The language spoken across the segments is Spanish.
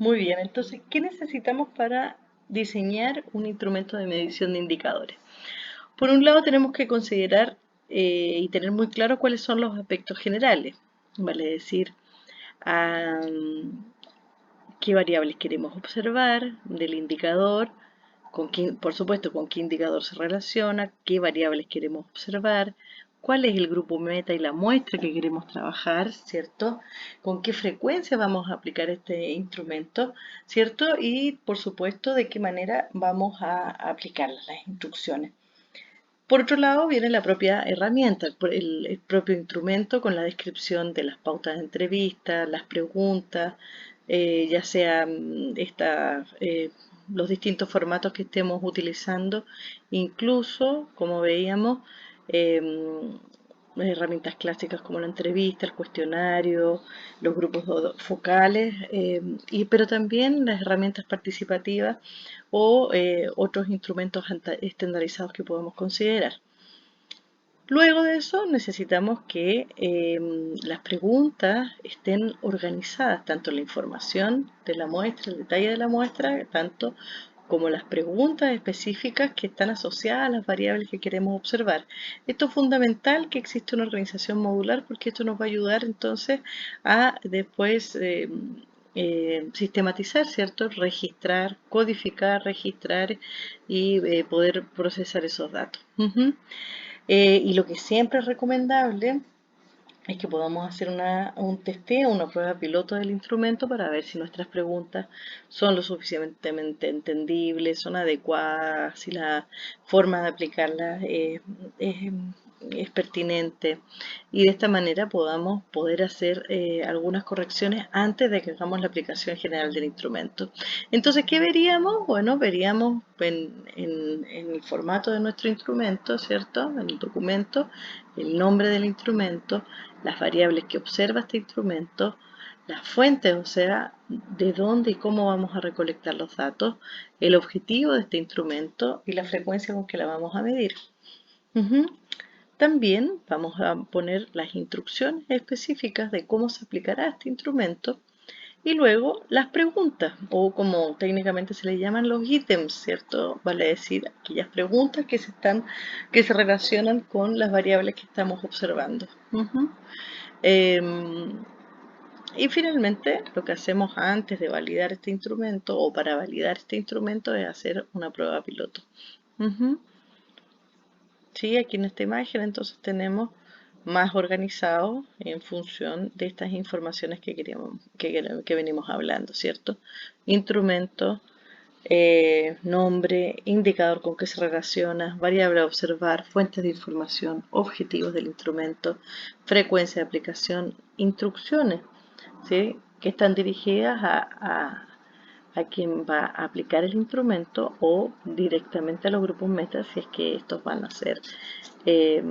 Muy bien, entonces, ¿qué necesitamos para diseñar un instrumento de medición de indicadores? Por un lado, tenemos que considerar y tener muy claro cuáles son los aspectos generales, vale decir, qué variables queremos observar del indicador, por supuesto, con qué indicador se relaciona, qué variables queremos observar, cuál es el grupo meta y la muestra que queremos trabajar, ¿cierto? Con qué frecuencia vamos a aplicar este instrumento, ¿cierto? Y, por supuesto, de qué manera vamos a aplicar las instrucciones. Por otro lado, viene la propia herramienta, el propio instrumento con la descripción de las pautas de entrevista, las preguntas, ya sean los distintos formatos que estemos utilizando, incluso, como veíamos, em, herramientas clásicas como la entrevista, el cuestionario, los grupos focales, pero también las herramientas participativas o otros instrumentos estandarizados que podemos considerar. Luego de eso necesitamos que las preguntas estén organizadas, tanto la información de la muestra, el detalle de la muestra, tanto como las preguntas específicas que están asociadas a las variables que queremos observar. Esto es fundamental que exista una organización modular porque esto nos va a ayudar entonces a después sistematizar, ¿cierto? Registrar, codificar, registrar y poder procesar esos datos. Y lo que siempre es recomendable es que podamos hacer un testeo, una prueba piloto del instrumento para ver si nuestras preguntas son lo suficientemente entendibles, son adecuadas, si la forma de aplicarlas es pertinente y de esta manera podamos poder hacer algunas correcciones antes de que hagamos la aplicación general del instrumento. Entonces, ¿qué veríamos? Bueno, veríamos en el formato de nuestro instrumento, ¿cierto? En el documento, el nombre del instrumento, las variables que observa este instrumento, las fuentes, o sea, de dónde y cómo vamos a recolectar los datos, el objetivo de este instrumento y la frecuencia con que la vamos a medir. También vamos a poner las instrucciones específicas de cómo se aplicará este instrumento y luego las preguntas, o como técnicamente se le llaman los ítems, ¿cierto? Vale decir, aquellas preguntas que se relacionan con las variables que estamos observando. Y finalmente, lo que hacemos antes de validar este instrumento o para validar este instrumento es hacer una prueba piloto. Sí, aquí en esta imagen entonces tenemos más organizado en función de estas informaciones que venimos hablando, ¿cierto? Instrumento, nombre, indicador con que se relaciona, variable a observar, fuentes de información, objetivos del instrumento, frecuencia de aplicación, instrucciones, ¿sí? Que están dirigidas a quien va a aplicar el instrumento o directamente a los grupos meta si es que estos van a ser eh,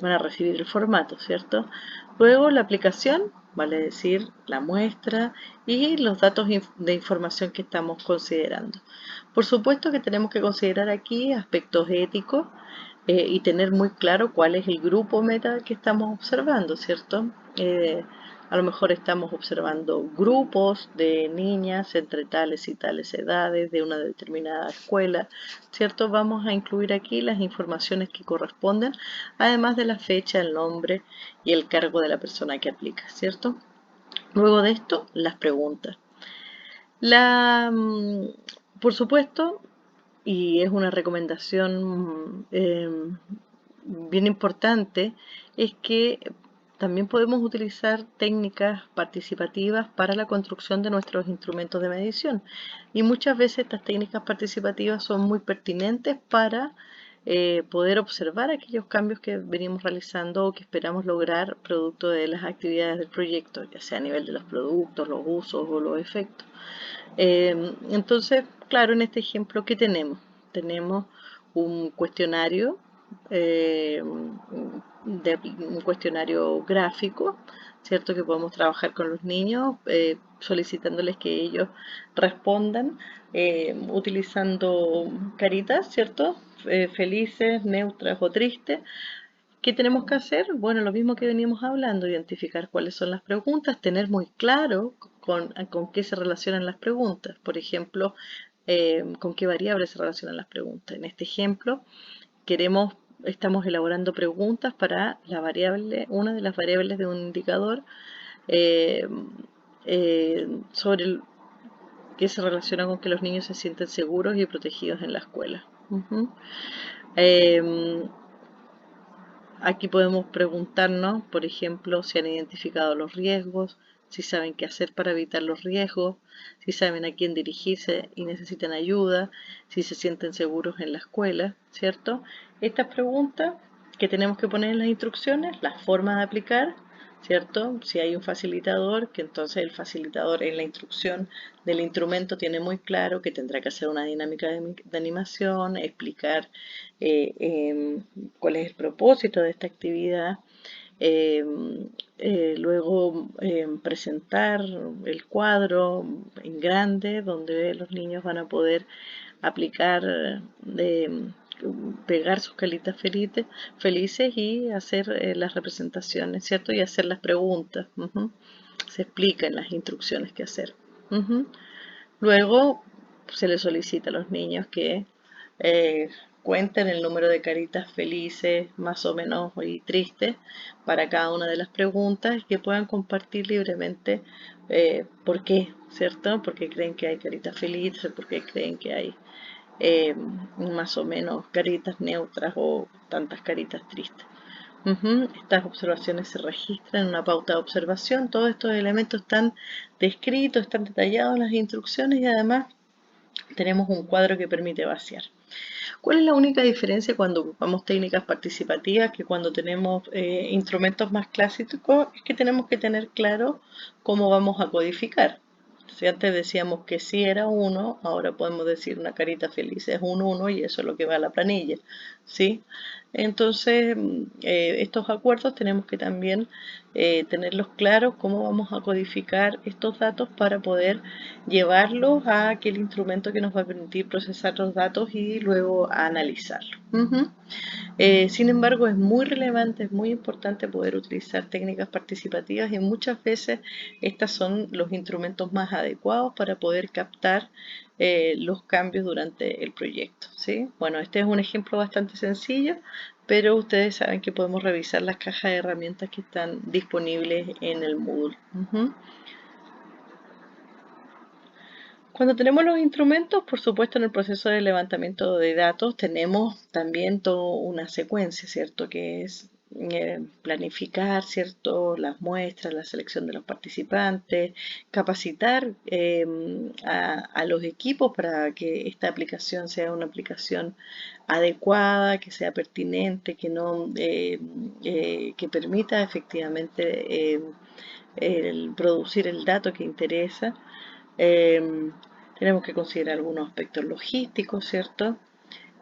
van a recibir el formato, ¿cierto? Luego la aplicación, vale decir la muestra y los datos de información que estamos considerando. Por supuesto que tenemos que considerar aquí aspectos éticos y tener muy claro cuál es el grupo meta que estamos observando, ¿cierto? A lo mejor estamos observando grupos de niñas entre tales y tales edades de una determinada escuela, ¿cierto? Vamos a incluir aquí las informaciones que corresponden, además de la fecha, el nombre y el cargo de la persona que aplica, ¿cierto? Luego de esto, las preguntas. Por supuesto, y es una recomendación bien importante, es que también podemos utilizar técnicas participativas para la construcción de nuestros instrumentos de medición. Y muchas veces estas técnicas participativas son muy pertinentes para poder observar aquellos cambios que venimos realizando o que esperamos lograr producto de las actividades del proyecto, ya sea a nivel de los productos, los usos o los efectos. Entonces, claro, en este ejemplo, ¿qué tenemos? Tenemos un cuestionario, un cuestionario gráfico, ¿cierto? Que podemos trabajar con los niños, solicitándoles que ellos respondan utilizando caritas, ¿cierto? Felices, neutras o tristes. ¿Qué tenemos que hacer? Bueno, lo mismo que veníamos hablando, identificar cuáles son las preguntas, tener muy claro con qué se relacionan las preguntas. Por ejemplo, con qué variables se relacionan las preguntas. En este ejemplo, estamos elaborando preguntas para la variable, una de las variables de un indicador eh, sobre que se relaciona con que los niños se sienten seguros y protegidos en la escuela. Aquí podemos preguntarnos, por ejemplo, si han identificado los riesgos, si saben qué hacer para evitar los riesgos, si saben a quién dirigirse y necesitan ayuda, si se sienten seguros en la escuela, ¿cierto? Estas preguntas que tenemos que poner en las instrucciones, las formas de aplicar, ¿cierto? Si hay un facilitador, que entonces el facilitador en la instrucción del instrumento tiene muy claro que tendrá que hacer una dinámica de animación, explicar cuál es el propósito de esta actividad, eh, luego presentar el cuadro en grande donde los niños van a poder aplicar, pegar sus caritas felices y hacer las representaciones, ¿cierto? Y hacer las preguntas. Se explica en las instrucciones qué hacer. Luego se les solicita a los niños que eh, cuenten el número de caritas felices, más o menos y tristes, para cada una de las preguntas y que puedan compartir libremente por qué, ¿cierto? Porque creen que hay caritas felices, porque creen que hay más o menos caritas neutras o tantas caritas tristes. Estas observaciones se registran en una pauta de observación. Todos estos elementos están descritos, están detallados en las instrucciones y además tenemos un cuadro que permite vaciar. ¿Cuál es la única diferencia cuando ocupamos técnicas participativas que cuando tenemos instrumentos más clásicos? Es que tenemos que tener claro cómo vamos a codificar. Si antes decíamos que sí era 1, ahora podemos decir una carita feliz es un 1 y eso es lo que va a la planilla, ¿sí? Entonces, estos acuerdos tenemos que también tenerlos claros cómo vamos a codificar estos datos para poder llevarlos a aquel instrumento que nos va a permitir procesar los datos y luego analizarlos. Sin embargo, es muy relevante, es muy importante poder utilizar técnicas participativas y muchas veces estos son los instrumentos más adecuados para poder captar los cambios durante el proyecto, ¿sí? Bueno, este es un ejemplo bastante sencillo, pero ustedes saben que podemos revisar las cajas de herramientas que están disponibles en el Moodle. Cuando tenemos los instrumentos, por supuesto, en el proceso de levantamiento de datos tenemos también toda una secuencia, ¿cierto? Que es planificar, ¿cierto? Las muestras, la selección de los participantes, capacitar a los equipos para que esta aplicación sea una aplicación adecuada, que sea pertinente, que no que permita efectivamente producir el dato que interesa. Tenemos que considerar algunos aspectos logísticos, ¿cierto?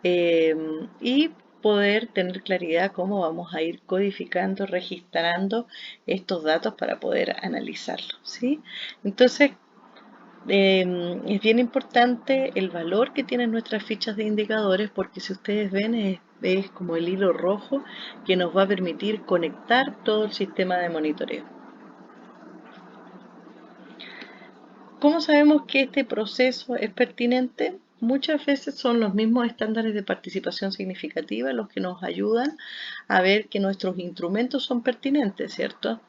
Y poder tener claridad cómo vamos a ir codificando, registrando estos datos para poder analizarlos, ¿sí? Entonces, es bien importante el valor que tienen nuestras fichas de indicadores porque si ustedes ven es como el hilo rojo que nos va a permitir conectar todo el sistema de monitoreo. ¿Cómo sabemos que este proceso es pertinente? Muchas veces son los mismos estándares de participación significativa los que nos ayudan a ver que nuestros instrumentos son pertinentes, ¿cierto?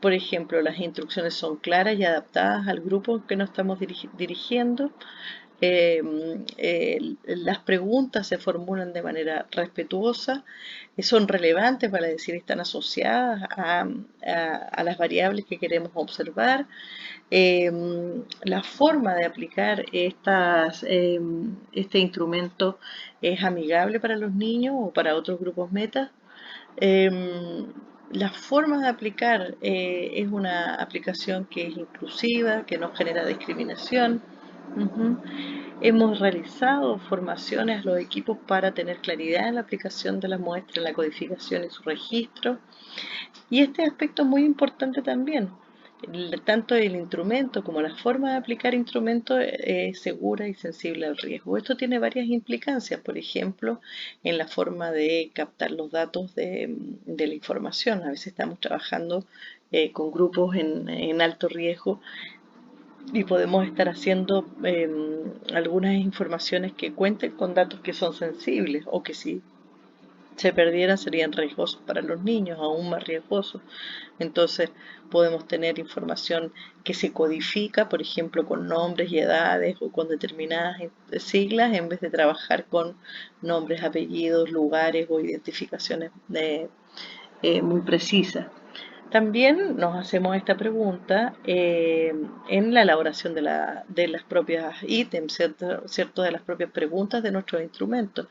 Por ejemplo, las instrucciones son claras y adaptadas al grupo que nos estamos dirigiendo. Las preguntas se formulan de manera respetuosa, son relevantes, para decir, están asociadas a las variables que queremos observar. La forma de aplicar este instrumento es amigable para los niños o para otros grupos meta. La forma de aplicar es una aplicación que es inclusiva, que no genera discriminación. Hemos realizado formaciones a los equipos para tener claridad en la aplicación de la muestra, en la codificación y su registro. Y este aspecto es muy importante también. Tanto el instrumento como la forma de aplicar instrumentos es segura y sensible al riesgo. Esto tiene varias implicancias, por ejemplo, en la forma de captar los datos de la información. A veces estamos trabajando con grupos en alto riesgo y podemos estar haciendo algunas informaciones que cuenten con datos que son sensibles o que si se perdieran serían riesgosos para los niños, aún más riesgosos. Entonces podemos tener información que se codifica, por ejemplo, con nombres y edades o con determinadas siglas, en vez de trabajar con nombres, apellidos, lugares o identificaciones muy precisas. También nos hacemos esta pregunta en la elaboración de las propias ítems, ¿cierto? De las propias preguntas de nuestros instrumentos.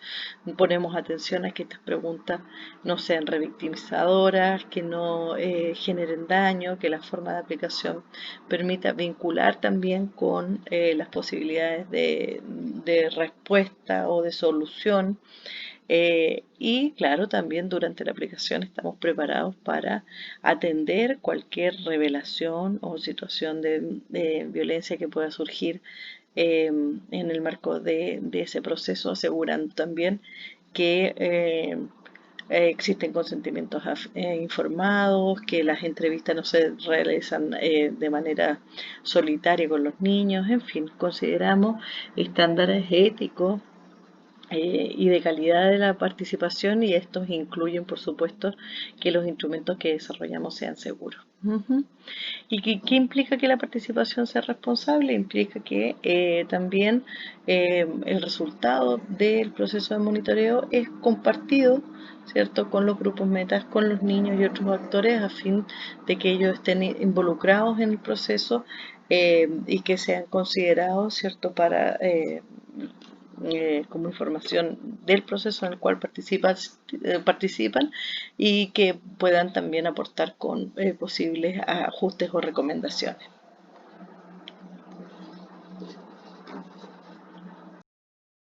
Ponemos atención a que estas preguntas no sean revictimizadoras, que no generen daño, que la forma de aplicación permita vincular también con las posibilidades de respuesta o de solución. Y claro, también durante la aplicación estamos preparados para atender cualquier revelación o situación de violencia que pueda surgir en el marco de ese proceso, asegurando también que existen consentimientos informados, que las entrevistas no se realizan de manera solitaria con los niños, en fin, consideramos estándares éticos y de calidad de la participación, y estos incluyen, por supuesto, que los instrumentos que desarrollamos sean seguros. ¿Y qué implica que la participación sea responsable? Implica que también el resultado del proceso de monitoreo es compartido, ¿cierto?, con los grupos metas, con los niños y otros actores, a fin de que ellos estén involucrados en el proceso y que sean considerados, ¿cierto?, para como información del proceso en el cual participan, y que puedan también aportar con posibles ajustes o recomendaciones.